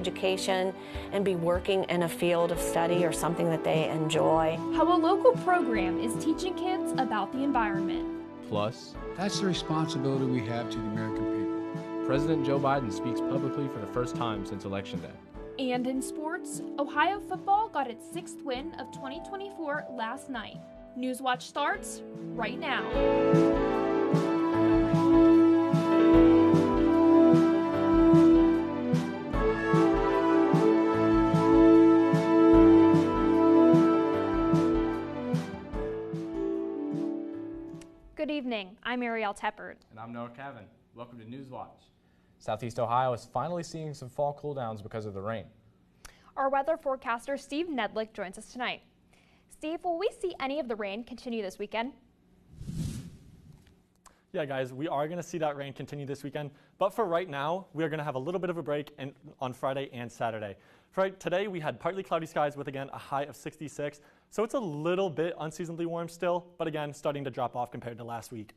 education and be working in a field of study or something that they enjoy. How a local program is teaching kids about the environment. Plus, that's the responsibility we have to the American people. President Joe Biden speaks publicly for the first time since Election Day. And in sports, Ohio football got its 6th win of 2024 last night. Newswatch starts right now. Good evening, I'm Ariel Teppert. And I'm Noah Cavan. Welcome to Newswatch. Southeast Ohio is finally seeing some fall cooldowns because of the rain. Our weather forecaster Steve Nedlick joins us tonight. Steve, will we see any of the rain continue this weekend? Yeah, guys, we are going to see that rain continue this weekend, but for right now, we are going to have a little bit of a break on Friday and Saturday. Today, we had partly cloudy skies with, again, a high of 66, so it's a little bit unseasonably warm still, but again, starting to drop off compared to last week.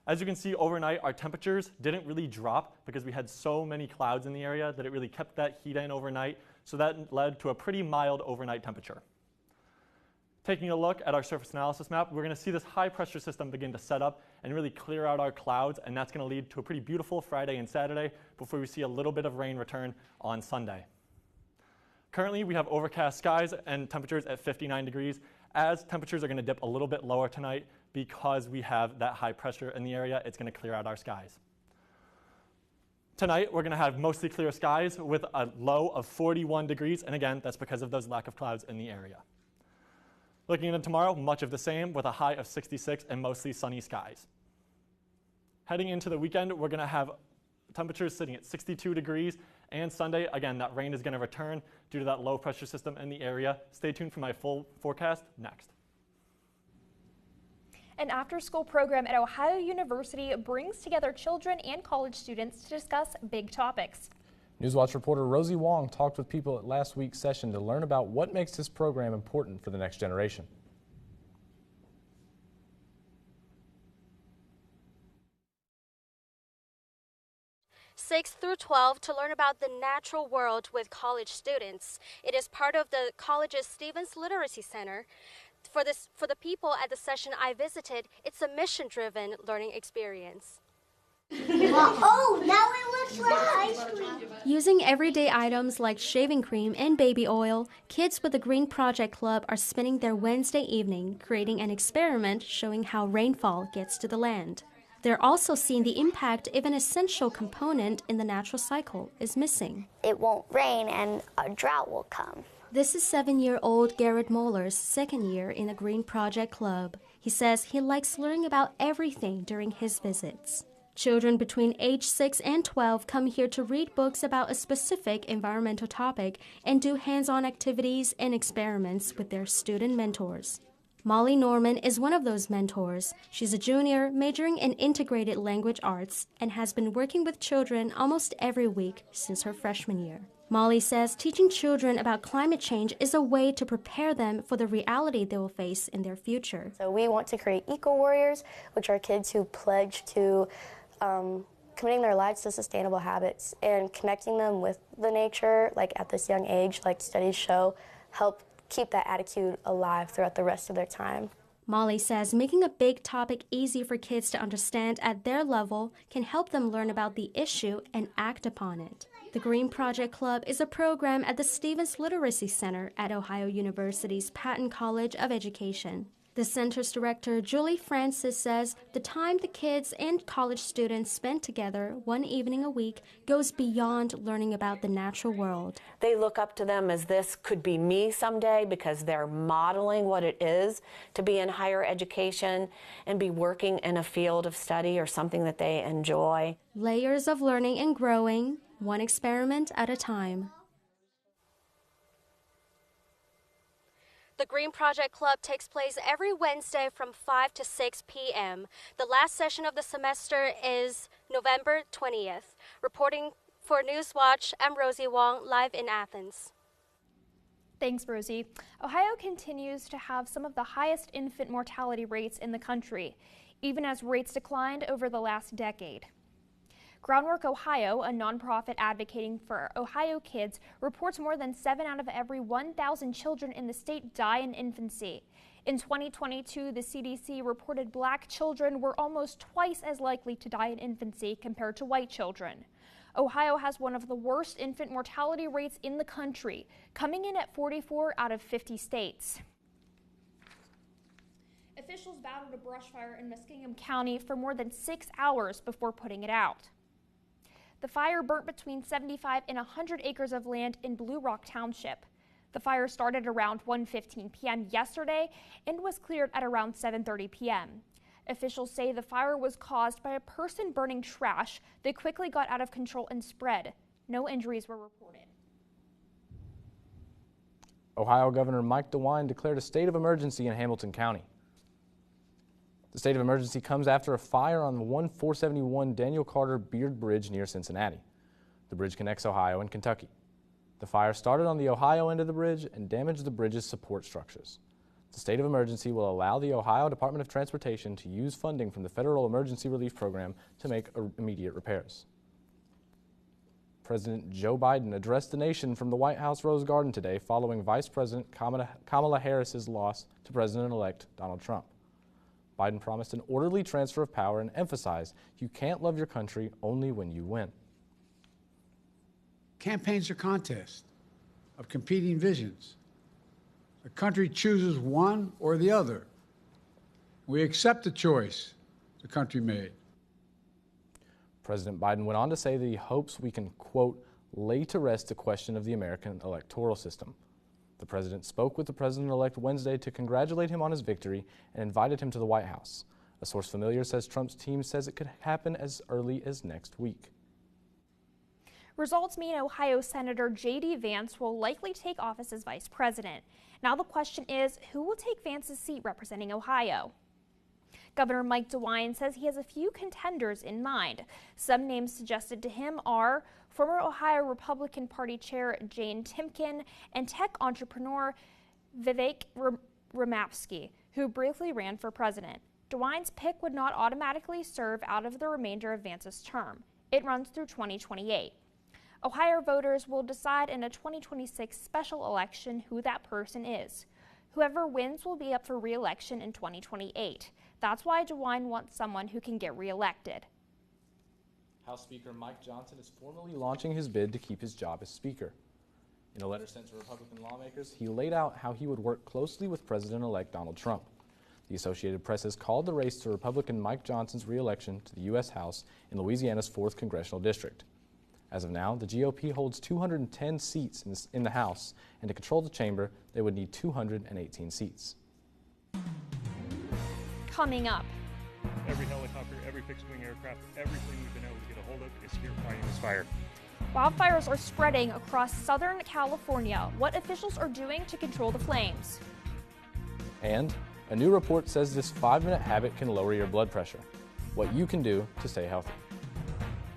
As you can see, overnight, our temperatures didn't really drop because we had so many clouds in the area that it really kept that heat in overnight, so that led to a pretty mild overnight temperature. Taking a look at our surface analysis map, we're going to see this high pressure system begin to set up and really clear out our clouds, and that's going to lead to a pretty beautiful Friday and Saturday before we see a little bit of rain return on Sunday. Currently, we have overcast skies and temperatures at 59 degrees, as temperatures are going to dip a little bit lower tonight because we have that high pressure in the area. It's going to clear out our skies. Tonight, we're going to have mostly clear skies with a low of 41 degrees, and again, that's because of those lack of clouds in the area. Looking into tomorrow, much of the same with a high of 66 and mostly sunny skies. Heading into the weekend, we're going to have temperatures sitting at 62 degrees, and Sunday, again, that rain is going to return due to that low pressure system in the area. Stay tuned for my full forecast next. An after-school program at Ohio University brings together children and college students to discuss big topics. Newswatch reporter Rosie Wong talked with people at last week's session to learn about what makes this program important for the next generation. Sixth through 12 to learn about the natural world with college students. It is part of the college's Stevens Literacy Center. For the people at the session I visited, it's a mission-driven learning experience. Oh, now it looks like ice cream. Using everyday items like shaving cream and baby oil, kids with the Green Project Club are spending their Wednesday evening creating an experiment showing how rainfall gets to the land. They're also seeing the impact if an essential component in the natural cycle is missing. It won't rain and a drought will come. This is 7-year-old Garrett Moller's second year in the Green Project Club. He says he likes learning about everything during his visits. Children between age 6 and 12 come here to read books about a specific environmental topic and do hands-on activities and experiments with their student mentors. Molly Norman is one of those mentors. She's a junior majoring in integrated language arts and has been working with children almost every week since her freshman year. Molly says teaching children about climate change is a way to prepare them for the reality they will face in their future. So we want to create eco-warriors, which are kids who pledge to committing their lives to sustainable habits and connecting them with the nature, like at this young age, like studies show, help keep that attitude alive throughout the rest of their time. Molly says making a big topic easy for kids to understand at their level can help them learn about the issue and act upon it. The Green Project Club is a program at the Stevens Literacy Center at Ohio University's Patton College of Education. The center's director, Julie Francis, says the time the kids and college students spend together one evening a week goes beyond learning about the natural world. They look up to them as this could be me someday because they're modeling what it is to be in higher education and be working in a field of study or something that they enjoy. Layers of learning and growing, one experiment at a time. The Green Project Club takes place every Wednesday from 5 to 6 p.m. The last session of the semester is November 20th. Reporting for Newswatch, I'm Rosie Wong, live in Athens. Thanks, Rosie. Ohio continues to have some of the highest infant mortality rates in the country, even as rates declined over the last decade. Groundwork Ohio, a nonprofit advocating for Ohio kids, reports more than 7 out of every 1,000 children in the state die in infancy. In 2022, the CDC reported black children were almost twice as likely to die in infancy compared to white children. Ohio has one of the worst infant mortality rates in the country, coming in at 44 out of 50 states. Officials battled a brush fire in Muskingum County for more than 6 hours before putting it out. The fire burnt between 75 and 100 acres of land in Blue Rock Township. The fire started around 1:15 p.m. yesterday and was cleared at around 7:30 p.m. Officials say the fire was caused by a person burning trash that quickly got out of control and spread. No injuries were reported. Ohio Governor Mike DeWine declared a state of emergency in Hamilton County. The state of emergency comes after a fire on the 1471 Daniel Carter Beard Bridge near Cincinnati. The bridge connects Ohio and Kentucky. The fire started on the Ohio end of the bridge and damaged the bridge's support structures. The state of emergency will allow the Ohio Department of Transportation to use funding from the Federal Emergency Relief Program to make immediate repairs. President Joe Biden addressed the nation from the White House Rose Garden today following Vice President Kamala Harris's loss to President-elect Donald Trump. Biden promised an orderly transfer of power and emphasized you can't love your country only when you win. Campaigns are contests of competing visions. The country chooses one or the other. We accept the choice the country made. President Biden went on to say that he hopes we can, quote, lay to rest the question of the American electoral system. The president spoke with the president-elect Wednesday to congratulate him on his victory and invited him to the White House. A source familiar says Trump's team says it could happen as early as next week. Results mean Ohio Senator J.D. Vance will likely take office as vice president. Now the question is, who will take Vance's seat representing Ohio? Governor Mike DeWine says he has a few contenders in mind. Some names suggested to him are former Ohio Republican Party Chair Jane Timken and tech entrepreneur Vivek Ramapsky, who briefly ran for president. DeWine's pick would not automatically serve out of the remainder of Vance's term. It runs through 2028. Ohio voters will decide in a 2026 special election who that person is. Whoever wins will be up for re-election in 2028. That's why DeWine wants someone who can get re-elected. House Speaker Mike Johnson is formally launching his bid to keep his job as Speaker. In a letter sent to Republican lawmakers, he laid out how he would work closely with President-elect Donald Trump. The Associated Press has called the race to Republican Mike Johnson's re-election to the U.S. House in Louisiana's 4th Congressional District. As of now, the GOP holds 210 seats in the House, and to control the chamber, they would need 218 seats. Coming up. Every helicopter, every fixed-wing aircraft, everything we've been able to get a hold of is here fighting this fire. Wildfires are spreading across Southern California. What officials are doing to control the flames? And a new report says this 5-minute habit can lower your blood pressure. What you can do to stay healthy.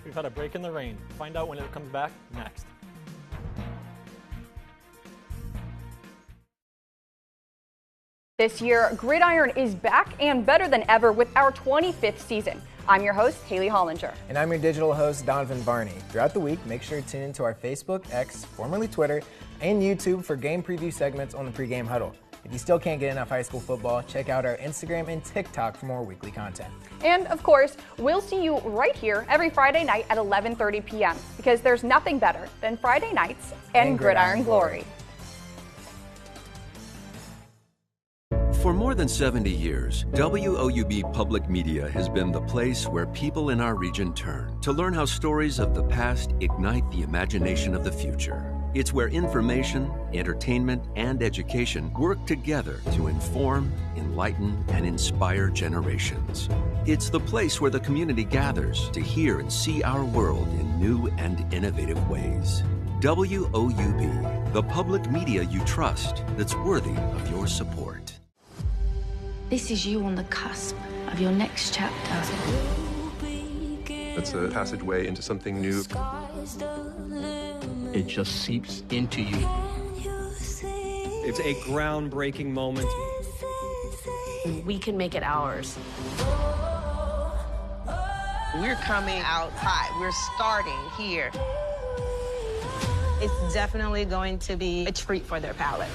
We've had a break in the rain. Find out when it comes back next. This year, Gridiron is back and better than ever with our 25th season. I'm your host, Haley Hollinger. And I'm your digital host, Donovan Barney. Throughout the week, make sure to tune into our Facebook, X, formerly Twitter, and YouTube for game preview segments on the pregame huddle. If you still can't get enough high school football, check out our Instagram and TikTok for more weekly content. And of course, we'll see you right here every Friday night at 11:30 p.m. because there's nothing better than Friday nights and Gridiron Glory. For more than 70 years, WOUB Public Media has been the place where people in our region turn to learn how stories of the past ignite the imagination of the future. It's where information, entertainment, and education work together to inform, enlighten, and inspire generations. It's the place where the community gathers to hear and see our world in new and innovative ways. WOUB, the public media you trust that's worthy of your support. This is you on the cusp of your next chapter. It's a passageway into something new. It just seeps into you. It's a groundbreaking moment. We can make it ours. We're coming out hot. We're starting here. It's definitely going to be a treat for their palate.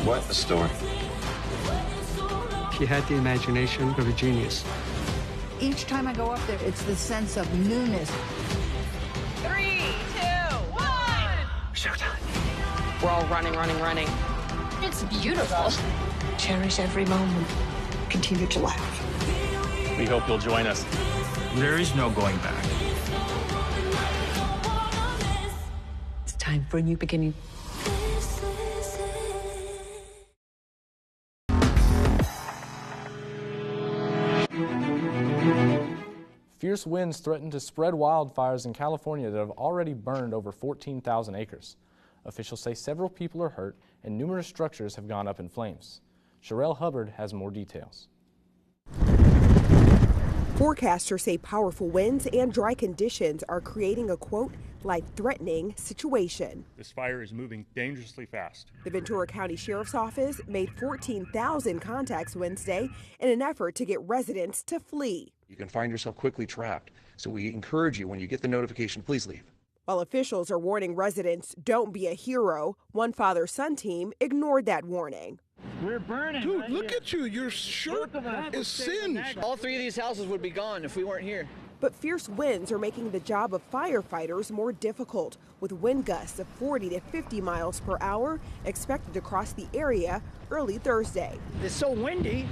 What a story. She had the imagination of a genius. Each time I go up there, it's the sense of newness. 3, 2, 1. Showtime. We're all running, running, running. It's beautiful. Cherish every moment. Continue to laugh. We hope you'll join us. There is no going back. It's time for a new beginning. Fierce winds threaten to spread wildfires in California that have already burned over 14,000 acres. Officials say several people are hurt and numerous structures have gone up in flames. Sherelle Hubbard has more details. Forecasters say powerful winds and dry conditions are creating a, quote, life-threatening situation. This fire is moving dangerously fast. The Ventura County Sheriff's Office made 14,000 contacts Wednesday in an effort to get residents to flee. You can find yourself quickly trapped. So we encourage you, when you get the notification, please leave. While officials are warning residents, don't be a hero, one father-son team ignored that warning. We're burning. Dude, look at you. Your shirt is singed. All 3 of these houses would be gone if we weren't here. But fierce winds are making the job of firefighters more difficult, with wind gusts of 40 to 50 miles per hour expected to cross the area early Thursday. It's so windy,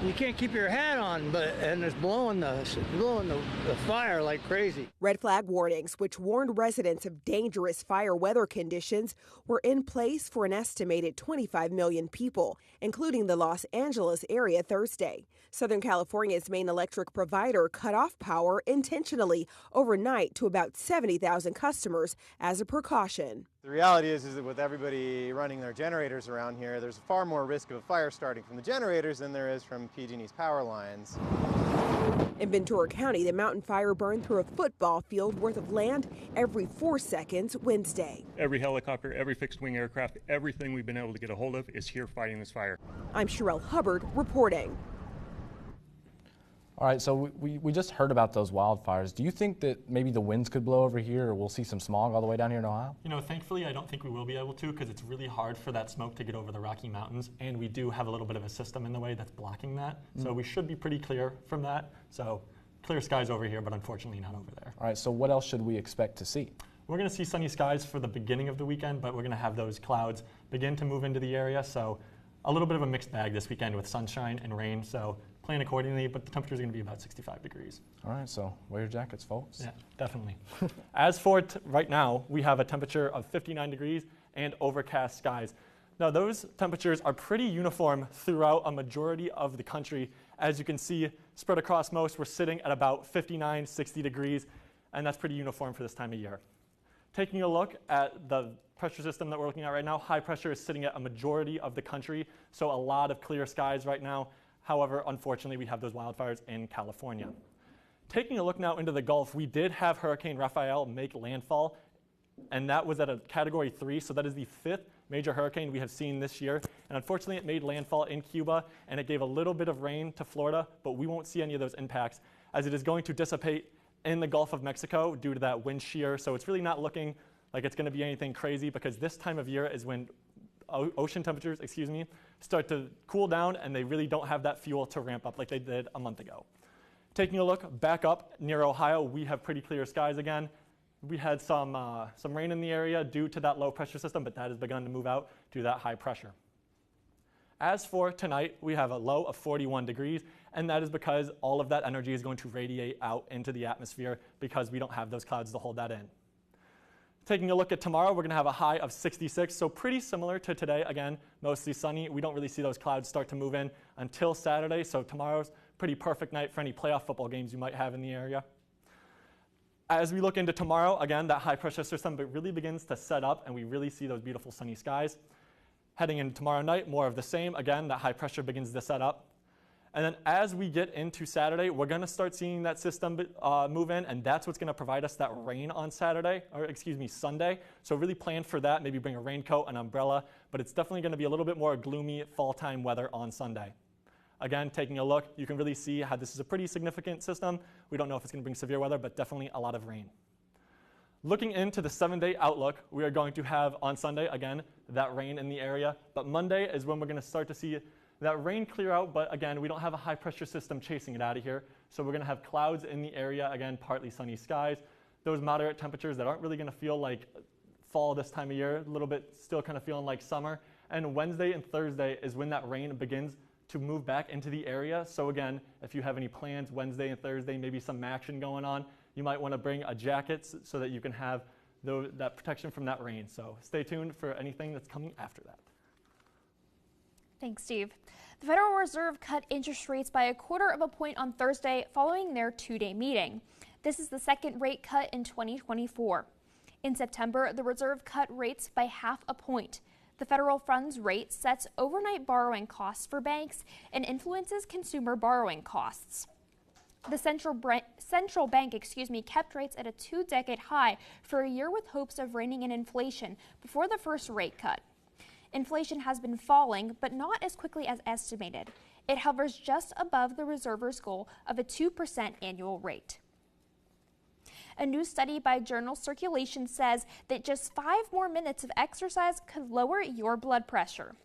you can't keep your hat on, and it's blowing the fire like crazy. Red flag warnings, which warned residents of dangerous fire weather conditions, were in place for an estimated 25 million people, including the Los Angeles area Thursday. Southern California's main electric provider cut off power intentionally overnight to about 70,000 customers as a precaution. The reality is that with everybody running their generators around here, there's far more risk of a fire starting from the generators than there is from PG&E's power lines. In Ventura County, the mountain fire burned through a football field worth of land every 4 seconds Wednesday. Every helicopter, every fixed-wing aircraft, everything we've been able to get a hold of is here fighting this fire. I'm Sherelle Hubbard reporting. All right, so we just heard about those wildfires. Do you think that maybe the winds could blow over here, or we'll see some smog all the way down here in Ohio? You know, thankfully, I don't think we will be able to, because it's really hard for that smoke to get over the Rocky Mountains, and we do have a little bit of a system in the way that's blocking that. So we should be pretty clear from that. So clear skies over here, but unfortunately not over there. All right, so what else should we expect to see? We're going to see sunny skies for the beginning of the weekend, but we're going to have those clouds begin to move into the area. So a little bit of a mixed bag this weekend with sunshine and rain. So plan accordingly, but the temperature is going to be about 65 degrees. All right, so wear your jackets, folks. Yeah, definitely. As for right now, we have a temperature of 59 degrees and overcast skies. Now, those temperatures are pretty uniform throughout a majority of the country. As you can see, spread across most, we're sitting at about 59, 60 degrees, and that's pretty uniform for this time of year. Taking a look at the pressure system that we're looking at right now, high pressure is sitting at a majority of the country, so a lot of clear skies right now. However, unfortunately, we have those wildfires in California. Taking a look now into the Gulf, we did have Hurricane Rafael make landfall, and that was at a Category 3, so that is the 5th major hurricane we have seen this year. And unfortunately, it made landfall in Cuba, and it gave a little bit of rain to Florida, but we won't see any of those impacts, as it is going to dissipate in the Gulf of Mexico due to that wind shear. So it's really not looking like it's going to be anything crazy, because this time of year is when ocean temperatures, start to cool down, and they really don't have that fuel to ramp up like they did a month ago. Taking a look back up near Ohio, we have pretty clear skies again. We had some rain in the area due to that low pressure system, but that has begun to move out due to that high pressure. As for tonight, we have a low of 41 degrees, and that is because all of that energy is going to radiate out into the atmosphere because we don't have those clouds to hold that in. Taking a look at tomorrow, we're going to have a high of 66, so pretty similar to today. Again, mostly sunny. We don't really see those clouds start to move in until Saturday, so tomorrow's pretty perfect night for any playoff football games you might have in the area. As we look into tomorrow, again, that high pressure system really begins to set up, and we really see those beautiful sunny skies. Heading into tomorrow night, more of the same. Again, that high pressure begins to set up. And then as we get into Saturday, we're going to start seeing that system move in, and that's what's going to provide us that rain on Sunday. So really plan for that. Maybe bring a raincoat, an umbrella, but it's definitely going to be a little bit more gloomy fall time weather on Sunday. Again, taking a look, you can really see how this is a pretty significant system. We don't know if it's going to bring severe weather, but definitely a lot of rain. Looking into the 7-day outlook, we are going to have on Sunday, again, that rain in the area. But Monday is when we're going to start to see that rain clear out. But again, we don't have a high pressure system chasing it out of here. So we're going to have clouds in the area, again, partly sunny skies. Those moderate temperatures that aren't really going to feel like fall this time of year, a little bit still kind of feeling like summer. And Wednesday and Thursday is when that rain begins to move back into the area. So again, if you have any plans Wednesday and Thursday, maybe some action going on, you might want to bring a jacket so that you can have that protection from that rain. So stay tuned for anything that's coming after that. Thanks, Steve. The Federal Reserve cut interest rates by 1/4 point on Thursday following their 2-day meeting. This is the second rate cut in 2024. In September, the Reserve cut rates by 1/2 point. The federal funds rate sets overnight borrowing costs for banks and influences consumer borrowing costs. The central bank kept rates at a 2-decade high for a year with hopes of reining in inflation before the first rate cut. Inflation has been falling, but not as quickly as estimated. It hovers just above the Reserve's goal of a 2% annual rate. A new study by journal Circulation says that just 5 more minutes of exercise could lower your blood pressure.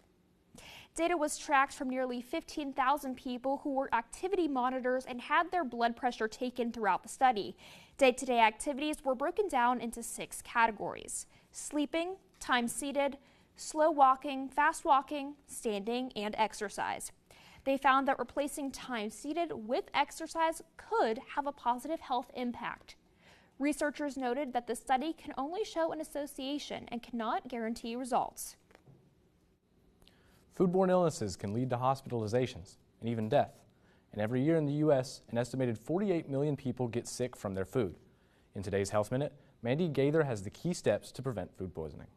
Data was tracked from nearly 15,000 people who were activity monitors and had their blood pressure taken throughout the study. Day-to-day activities were broken down into 6 categories: sleeping, time seated, slow walking, fast walking, standing, and exercise. They found that replacing time seated with exercise could have a positive health impact. Researchers noted that the study can only show an association and cannot guarantee results. Foodborne illnesses can lead to hospitalizations and even death. And every year in the U.S., an estimated 48 million people get sick from their food. In today's Health Minute, Mandy Gaither has the key steps to prevent food poisoning.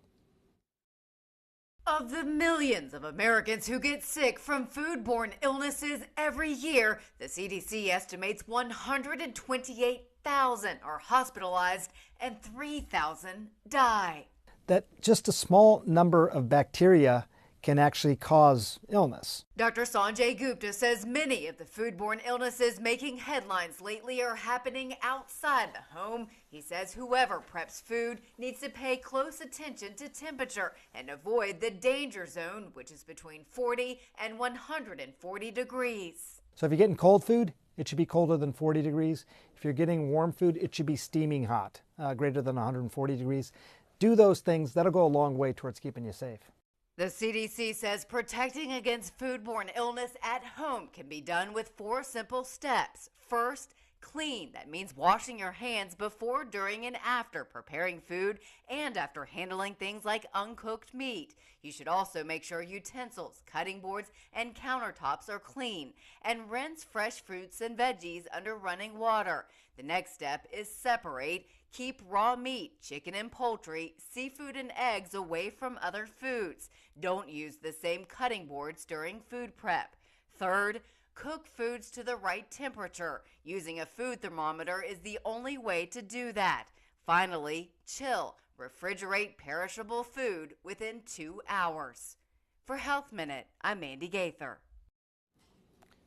Of the millions of Americans who get sick from foodborne illnesses every year, the CDC estimates 128,000 are hospitalized and 3,000 die. That just a small number of bacteria can actually cause illness. Dr. Sanjay Gupta says many of the foodborne illnesses making headlines lately are happening outside the home. He says whoever preps food needs to pay close attention to temperature and avoid the danger zone, which is between 40 and 140 degrees. So if you're getting cold food, it should be colder than 40 degrees. If you're getting warm food, it should be steaming hot, greater than 140 degrees. Do those things. That'll go a long way towards keeping you safe. The CDC says protecting against foodborne illness at home can be done with 4 simple steps. First, clean. That means washing your hands before, during, and after preparing food and after handling things like uncooked meat. You should also make sure utensils, cutting boards, and countertops are clean, and rinse fresh fruits and veggies under running water. The next step is separate. Keep raw meat, chicken and poultry, seafood and eggs away from other foods. Don't use the same cutting boards during food prep. Third, cook foods to the right temperature. Using a food thermometer is the only way to do that. Finally, chill. Refrigerate perishable food within 2 hours. For Health Minute, I'm Mandy Gaither.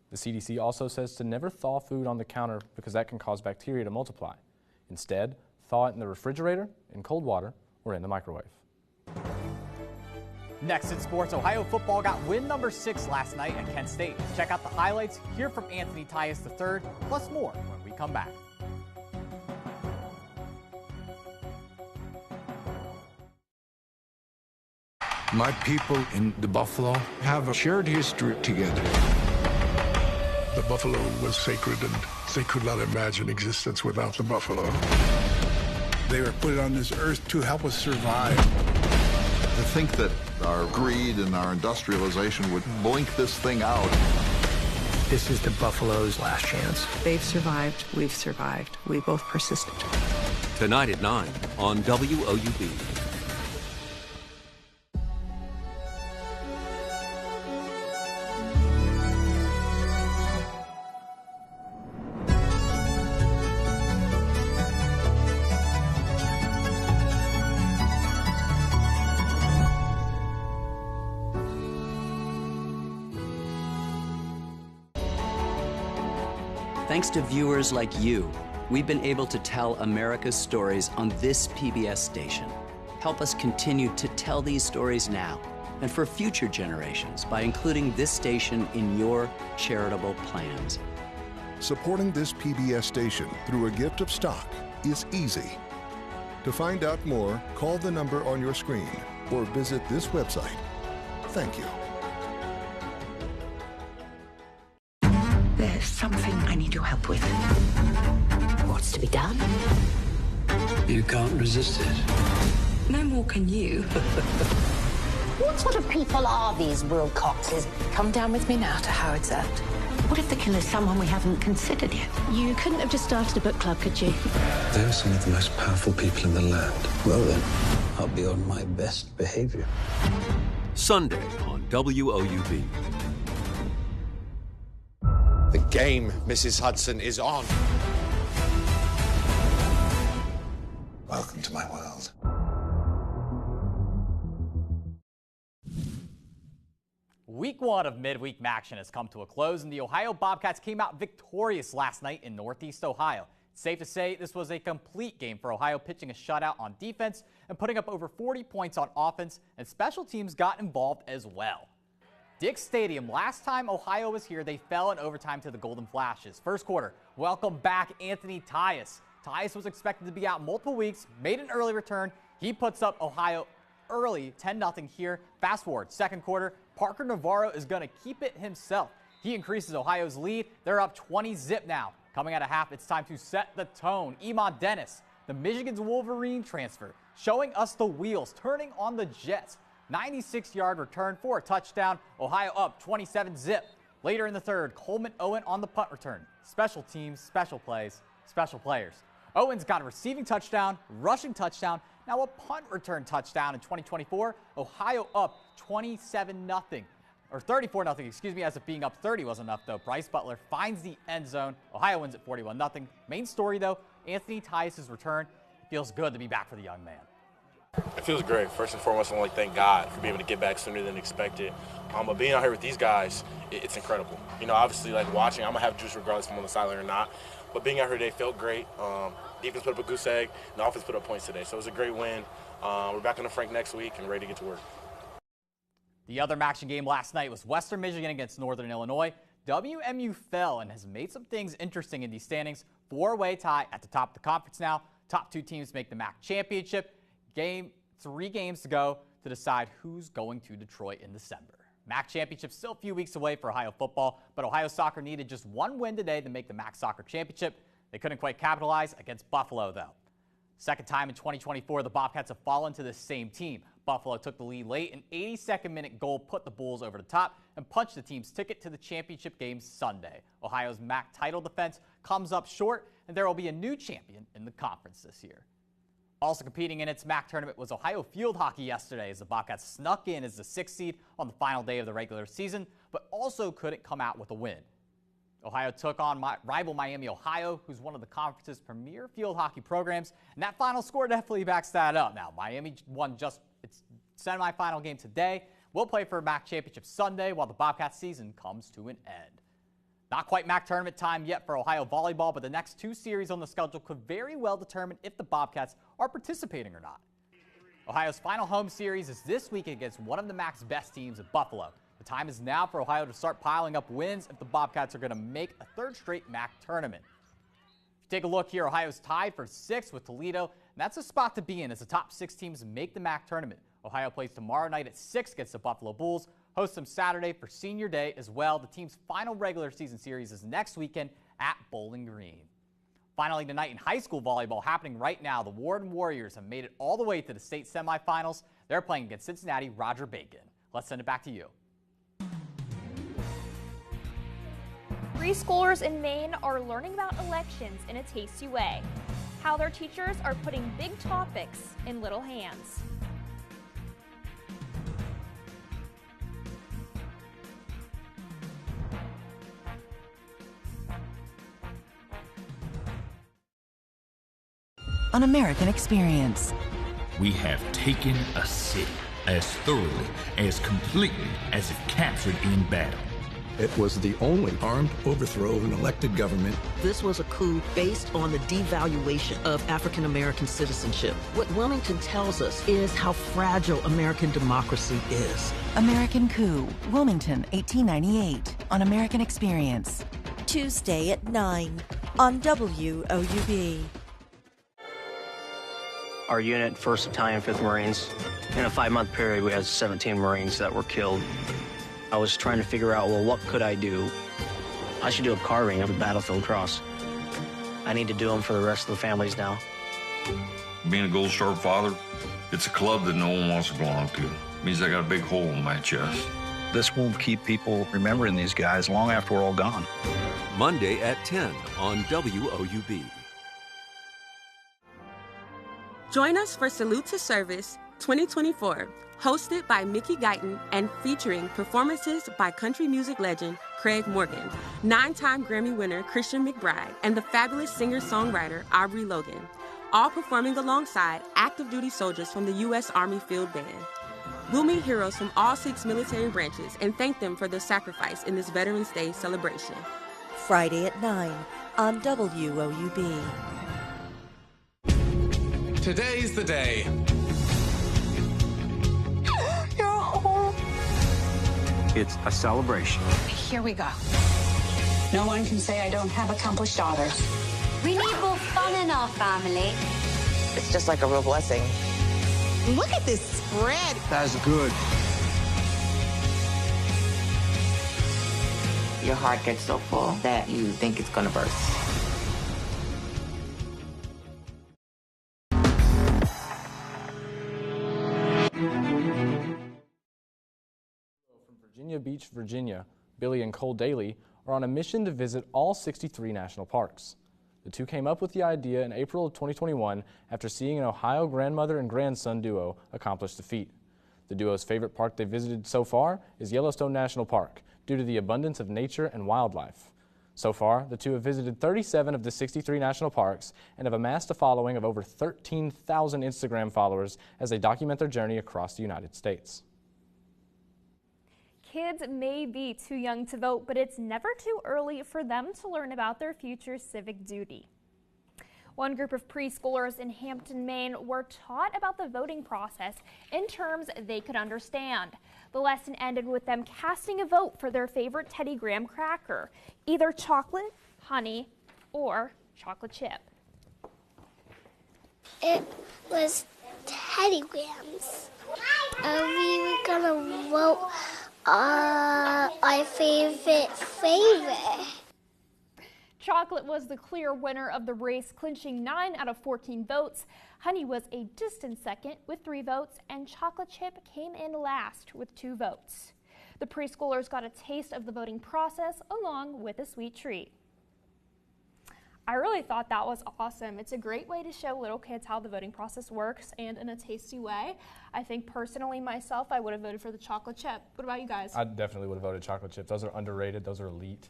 The CDC also says to never thaw food on the counter because that can cause bacteria to multiply. Instead, thaw it in the refrigerator, in cold water, or in the microwave. Next in sports, Ohio football got win number 6 last night at Kent State. Check out the highlights, hear from Anthony Tyus III, plus more when we come back. My people in the Buffalo have a shared history together. The buffalo was sacred, and they could not imagine existence without the buffalo. They were put on this earth to help us survive. To think that our greed and our industrialization would blink this thing out. This is the buffalo's last chance. They've survived, we've survived. We both persisted. Tonight at 9 on WOUB. Thanks to viewers like you, we've been able to tell America's stories on this PBS station. Help us continue to tell these stories now and for future generations by including this station in your charitable plans. Supporting this PBS station through a gift of stock is easy. To find out more, call the number on your screen or visit this website. Thank you. There's something I need your help with. What's to be done? You can't resist it. No more can you. What sort of people are these Wilcoxes? Come down with me now to Howard's End. What if the killer's someone we haven't considered yet? You couldn't have just started a book club, could you? They're some of the most powerful people in the land. Well then, I'll be on my best behavior. Sunday on WOUB. The game, Mrs. Hudson, is on. Welcome to my world. Week 1 of midweek action has come to a close, and the Ohio Bobcats came out victorious last night in Northeast Ohio. It's safe to say this was a complete game for Ohio, pitching a shutout on defense and putting up over 40 points on offense, and special teams got involved as well. Dick's Stadium, last time Ohio was here, they fell in overtime to the Golden Flashes. First quarter, welcome back Anthony Tyus. Tyus was expected to be out multiple weeks, made an early return. He puts up Ohio early, 10-0 here. Fast forward, second quarter, Parker Navarro is going to keep it himself. He increases Ohio's lead. They're up 20-0 now. Coming out of half, it's time to set the tone. Emon Dennis, the Michigan's Wolverine transfer, showing us the wheels, turning on the Jets. 96-yard return for a touchdown. Ohio up 27-0. Later in the third, Coleman Owen on the punt return. Special teams, special plays, special players. Owen's got a receiving touchdown, rushing touchdown, now a punt return touchdown in 2024. Ohio up 27-0, or 34-0, excuse me, as if being up 30 wasn't enough, though. Bryce Butler finds the end zone. Ohio wins at 41-0. Main story, though, Anthony Tyus' return. It feels good to be back for the young man. It feels great. First and foremost, I want to thank God for being able to get back sooner than expected. But being out here with these guys, it's incredible. You know, obviously, like watching, I'm going to have juice regardless if I'm on the sideline or not. But being out here today felt great. Defense put up a goose egg, and the offense put up points today. So it was a great win. We're back on the Frank next week and ready to get to work. The other action game last night was Western Michigan against Northern Illinois. WMU fell and has made some things interesting in these standings. 4-way tie at the top of the conference now. Top 2 teams make the MAC championship. 3 games to go to decide who's going to Detroit in December. MAC championship still a few weeks away for Ohio football, but Ohio soccer needed just 1 win today to make the MAC soccer championship. They couldn't quite capitalize against Buffalo, though. Second time in 2024, the Bobcats have fallen to the same team. Buffalo took the lead late. An 82nd minute goal put the Bulls over the top and punched the team's ticket to the championship game Sunday. Ohio's MAC title defense comes up short, and there will be a new champion in the conference this year. Also competing in its MAC tournament was Ohio field hockey yesterday, as the Bobcats snuck in as the 6th seed on the final day of the regular season, but also couldn't come out with a win. Ohio took on rival Miami, Ohio, who's one of the conference's premier field hockey programs, and that final score definitely backs that up. Now, Miami won just its semifinal game today. We'll play for a MAC championship Sunday while the Bobcats season comes to an end. Not quite MAC tournament time yet for Ohio volleyball, but the next 2 series on the schedule could very well determine if the Bobcats are participating or not. Ohio's final home series is this week against one of the MAC's best teams at Buffalo. The time is now for Ohio to start piling up wins if the Bobcats are going to make a 3rd straight MAC tournament. If you take a look here, Ohio's tied for 6th with Toledo, and that's a spot to be in as the top 6 teams make the MAC tournament. Ohio plays tomorrow night at 6 against the Buffalo Bulls, hosts them Saturday for Senior Day as well. The team's final regular season series is next weekend at Bowling Green. Finally tonight in high school volleyball happening right now, the Warden Warriors have made it all the way to the state semifinals. They're playing against Cincinnati Roger Bacon. Let's send it back to you. Preschoolers in Maine are learning about elections in a tasty way. How their teachers are putting big topics in little hands. An American experience. We have taken a city as thoroughly, as completely as if captured in battle. It was the only armed overthrow of an elected government. This was a coup based on the devaluation of African American citizenship. What Wilmington tells us is how fragile American democracy is. American Coup, Wilmington, 1898, on American Experience. Tuesday at 9 on WOUB. Our unit, 1st Battalion, 5th Marines, in a 5-month period, we had 17 Marines that were killed. I was trying to figure out, well, what could I do? I should do a carving of a battlefield cross. I need to do them for the rest of the families now. Being a Gold Star father, it's a club that no one wants to belong to. It means I got a big hole in my chest. This will keep people remembering these guys long after we're all gone. Monday at 10 on WOUB. Join us for Salute to Service 2024, hosted by Mickey Guyton and featuring performances by country music legend Craig Morgan, 9-time Grammy winner Christian McBride, and the fabulous singer-songwriter Aubrey Logan, all performing alongside active duty soldiers from the U.S. Army Field Band. We'll meet heroes from all 6 military branches and thank them for their sacrifice in this Veterans Day celebration. Friday at 9 on WOUB. Today's the day. You're home. It's a celebration. Here we go. No one can say I don't have accomplished daughters. We need more fun in our family. It's just like a real blessing. Look at this spread. That's good. Your heart gets so full that you think it's gonna burst. From Virginia Beach, Virginia, Billy and Cole Daly are on a mission to visit all 63 national parks. The two came up with the idea in April of 2021 after seeing an Ohio grandmother and grandson duo accomplish the feat. The duo's favorite park they visited so far is Yellowstone National Park, due to the abundance of nature and wildlife. So far, the two have visited 37 of the 63 national parks and have amassed a following of over 13,000 Instagram followers as they document their journey across the United States. Kids may be too young to vote, but it's never too early for them to learn about their future civic duty. One group of preschoolers in Hampton, Maine were taught about the voting process in terms they could understand. The lesson ended with them casting a vote for their favorite Teddy Graham cracker, either chocolate, honey, or chocolate chip. It was Teddy Grahams. We were gonna vote our favorite. Chocolate was the clear winner of the race, clinching 9 out of 14 votes. Honey was a distant second with 3 votes, and chocolate chip came in last with 2 votes. The preschoolers got a taste of the voting process along with a sweet treat. I really thought that was awesome. It's a great way to show little kids how the voting process works, and in a tasty way. I think personally myself, I would have voted for the chocolate chip. What about you guys? I definitely would have voted chocolate chip. Those are underrated. Those are elite.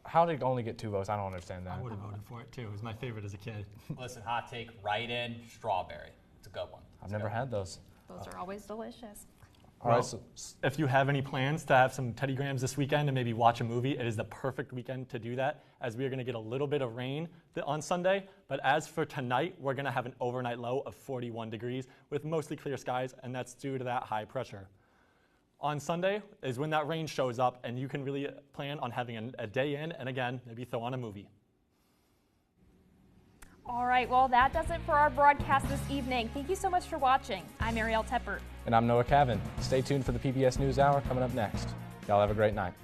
How did it only get 2 votes? I don't understand that. I would have voted for it too. It was my favorite as a kid. Listen, hot take, right in, strawberry. It's a good one. I've never had those. Those are always delicious. All right, so if you have any plans to have some Teddy Grahams this weekend and maybe watch a movie, it is the perfect weekend to do that, as we are going to get a little bit of rain on Sunday. But as for tonight, we're going to have an overnight low of 41 degrees with mostly clear skies, and that's due to that high pressure. On Sunday is when that rain shows up, and you can really plan on having a day in, and again, maybe throw on a movie. All right, well, that does it for our broadcast this evening. Thank you so much for watching. I'm Ariel Teppert. And I'm Noah Cavan. Stay tuned for the PBS NewsHour coming up next. Y'all have a great night.